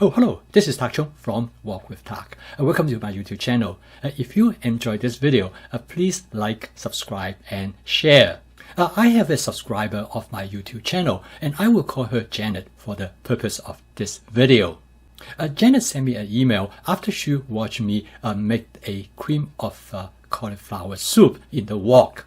Oh, hello, this is Tak Chung from Walk with Tak. Welcome to my YouTube channel. If you enjoyed this video, please like, subscribe, and share. I have a subscriber of my YouTube channel, and I will call her Janet for the purpose of this video. Janet sent me an email after she watched me make a cream of cauliflower soup in the wok.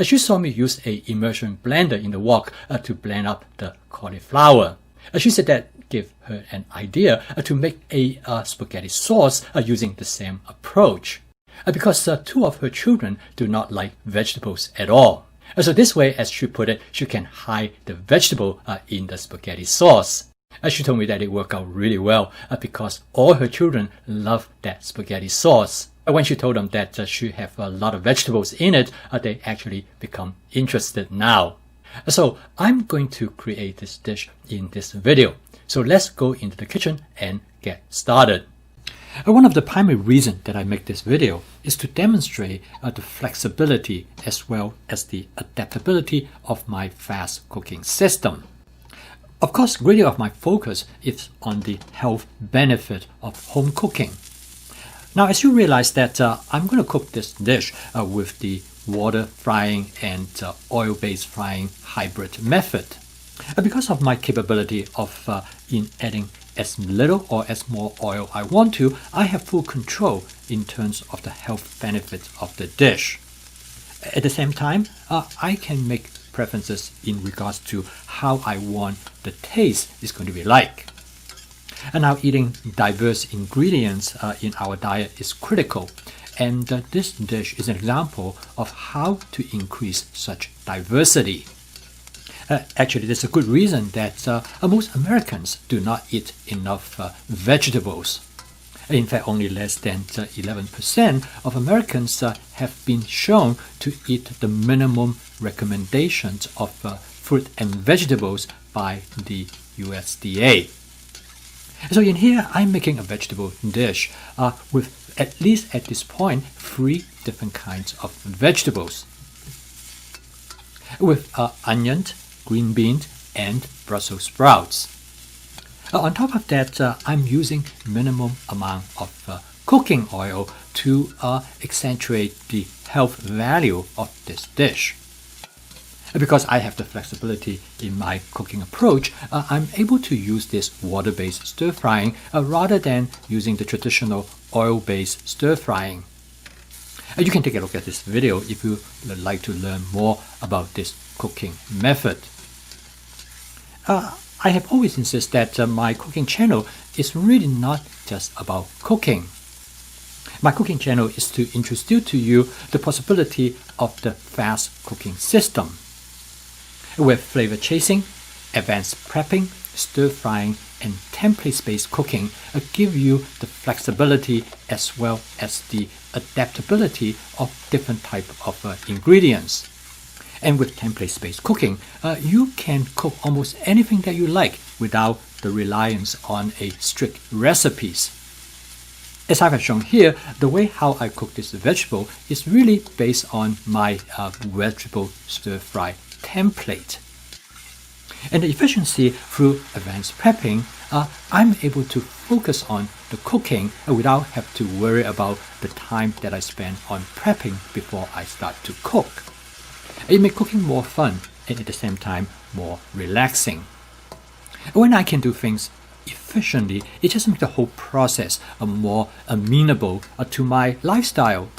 She saw me use a immersion blender in the wok to blend up the cauliflower. She said that gave her an idea to make a spaghetti sauce using the same approach, because two of her children do not like vegetables at all. So this way, as she put it, she can hide the vegetable in the spaghetti sauce. She told me that it worked out really well because all her children love that spaghetti sauce. When she told them that she have a lot of vegetables in it, they actually become interested now. So I'm going to create this dish in this video. So let's go into the kitchen and get started. One of the primary reasons that I make this video is to demonstrate the flexibility as well as the adaptability of my fast cooking system. Of course, greatly of my focus is on the health benefit of home cooking. Now, as you realize that I'm going to cook this dish with the water frying and oil-based frying hybrid method. Because of my capability of in adding as little or as more oil I want to, I have full control in terms of the health benefits of the dish. At the same time, I can make preferences in regards to how I want the taste is going to be like. And now eating diverse ingredients in our diet is critical, and this dish is an example of how to increase such diversity. Actually, there's a good reason that most Americans do not eat enough vegetables. In fact, only less than 11% of Americans have been shown to eat the minimum recommendations of fruit and vegetables by the USDA. So in here, I'm making a vegetable dish with, at least at this point, 3 different kinds of vegetables. With onions, green beans, and Brussels sprouts. On top of that, I'm using minimum amount of cooking oil to accentuate the health value of this dish. Because I have the flexibility in my cooking approach, I'm able to use this water-based stir frying rather than using the traditional oil-based stir frying. You can take a look at this video if you would like to learn more about this cooking method. I have always insisted that my cooking channel is really not just about cooking. My cooking channel is to introduce to you the possibility of the fast cooking system, with flavor chasing, advanced prepping, stir frying, and template-based cooking give you the flexibility as well as the adaptability of different types of ingredients. And with template-based cooking, you can cook almost anything that you like without the reliance on a strict recipes. As I have shown here, the way how I cook this vegetable is really based on my vegetable stir-fry template. And the efficiency through advanced prepping, I'm able to focus on the cooking without having to worry about the time that I spend on prepping before I start to cook. It makes cooking more fun and at the same time more relaxing. When I can do things efficiently, it just makes the whole process more amenable to my lifestyle.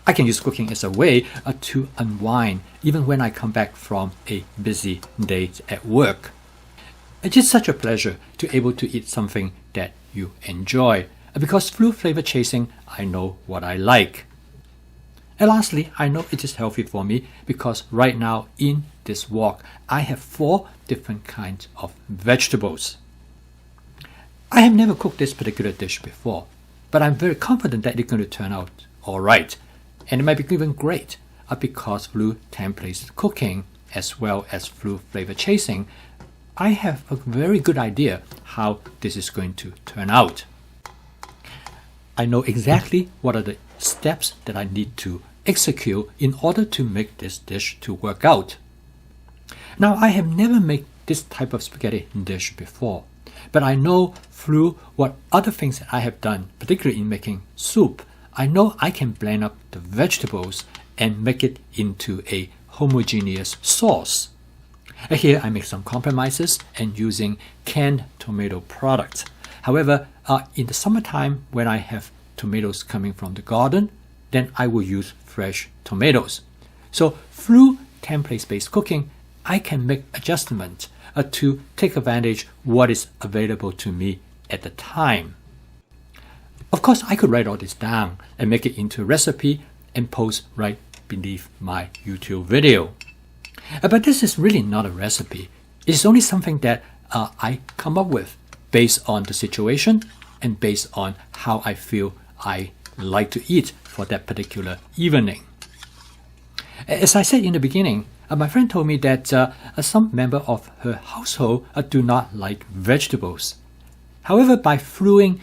I can use cooking as a way to unwind even when I come back from a busy day at work. It's just such a pleasure to be able to eat something that you enjoy, because through flavor chasing, I know what I like. And lastly, I know it is healthy for me because right now in this wok, I have 4 different kinds of vegetables. I have never cooked this particular dish before, but I'm very confident that it's going to turn out alright. And it might be even great because through template cooking as well as through flavor chasing, I have a very good idea how this is going to turn out. I know exactly what are the steps that I need to execute in order to make this dish to work out. Now, I have never made this type of spaghetti dish before, But I know through what other things that I have done, particularly in making soup, I know I can blend up the vegetables and make it into a homogeneous sauce. Here I make some compromises and using canned tomato products. However, in the summertime when I have tomatoes coming from the garden, then I will use fresh tomatoes. So through template-based cooking, I can make adjustments to take advantage what is available to me at the time. Of course, I could write all this down and make it into a recipe and post right beneath my YouTube video. But this is really not a recipe. It's only something that I come up with based on the situation and based on how I feel I like to eat for that particular evening. As I said in the beginning, my friend told me that some member of her household do not like vegetables. However, by throwing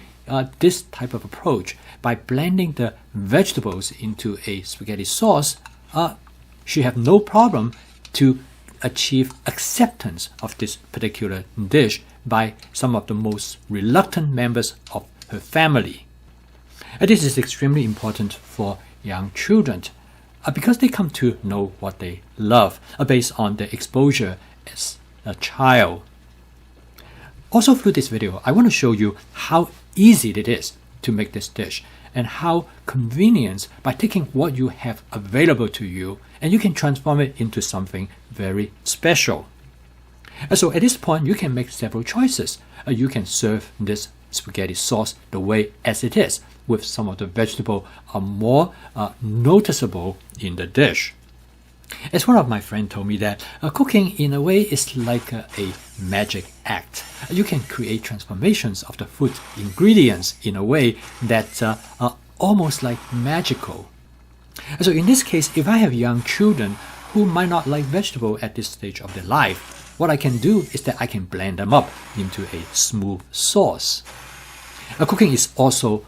this type of approach, by blending the vegetables into a spaghetti sauce, she have no problem to achieve acceptance of this particular dish by some of the most reluctant members of her family. This is extremely important for young children because they come to know what they love based on their exposure as a child. Also through this video, I want to show you how easy it is to make this dish and how convenient by taking what you have available to you and you can transform it into something very special. So at this point, you can make several choices. You can serve this spaghetti sauce the way as it is, with some of the vegetables are more noticeable in the dish. As one of my friends told me that cooking in a way is like a magic act. You can create transformations of the food ingredients in a way that are almost like magical. So in this case, if I have young children who might not like vegetable at this stage of their life, what I can do is that I can blend them up into a smooth sauce. Cooking is also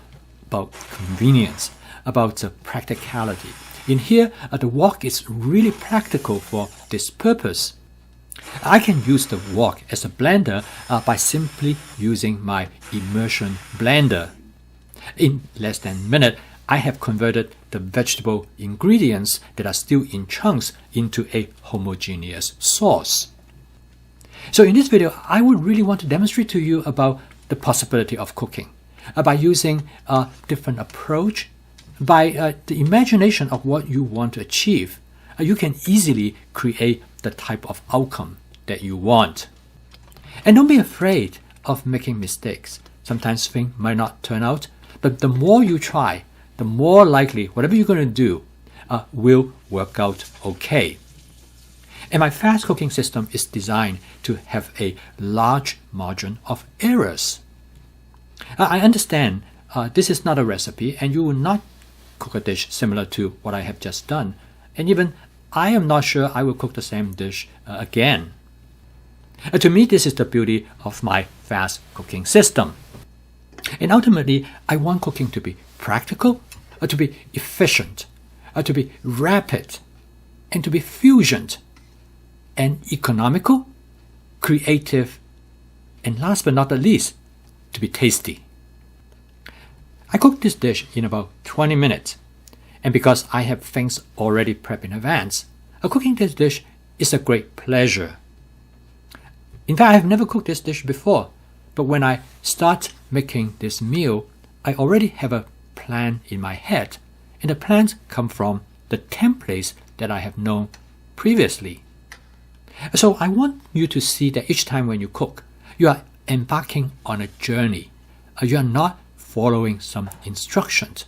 about convenience, about practicality. In here, the wok is really practical for this purpose. I can use the wok as a blender by simply using my immersion blender. In less than a minute, I have converted the vegetable ingredients that are still in chunks into a homogeneous sauce. So in this video, I would really want to demonstrate to you about the possibility of cooking by using a different approach. By the imagination of what you want to achieve, you can easily create the type of outcome that you want. And don't be afraid of making mistakes. Sometimes things might not turn out, but the more you try, the more likely whatever you're going to do will work out okay. And my fast cooking system is designed to have a large margin of errors. I understand this is not a recipe and you will not cook a dish similar to what I have just done. And even I am not sure I will cook the same dish again. To me, this is the beauty of my fast cooking system. And ultimately, I want cooking to be practical, to be efficient, to be rapid, and to be fusion, and economical, creative, and last but not the least, to be tasty. I cooked this dish in about 20 minutes, and because I have things already prepped in advance, cooking this dish is a great pleasure. In fact, I have never cooked this dish before, but when I start making this meal, I already have a plan in my head, and the plans come from the templates that I have known previously. So I want you to see that each time when you cook, you are embarking on a journey. You are not following some instructions,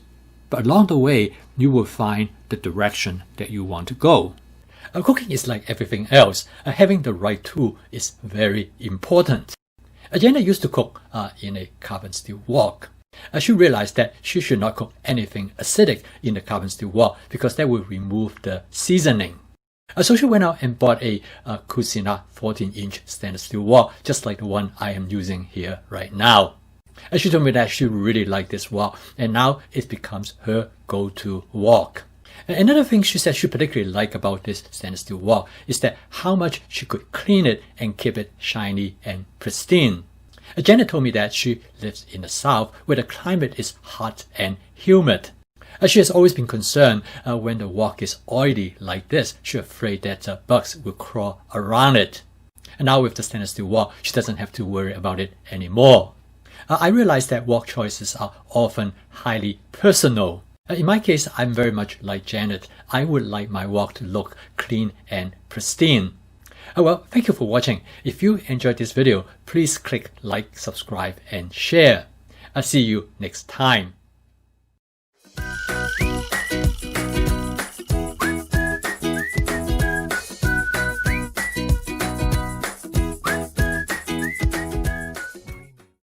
but along the way, you will find the direction that you want to go. Cooking is like everything else. Having the right tool is very important. Jenna used to cook in a carbon steel wok. She realized that she should not cook anything acidic in the carbon steel wok because that will remove the seasoning. So she went out and bought a Cucina 14-inch stainless steel wok, just like the one I am using here right now. She told me that she really liked this wok, and now it becomes her go-to wok. Another thing she said she particularly liked about this stainless steel wok is that how much she could clean it and keep it shiny and pristine. Janet told me that she lives in the South where the climate is hot and humid. She has always been concerned when the wok is oily like this. She's afraid that bugs will crawl around it. And now with the stainless steel wok, she doesn't have to worry about it anymore. I realize that wok choices are often highly personal. In my case, I'm very much like Janet. I would like my wok to look clean and pristine. Well, thank you for watching. If you enjoyed this video, please click like, subscribe, and share. I'll see you next time.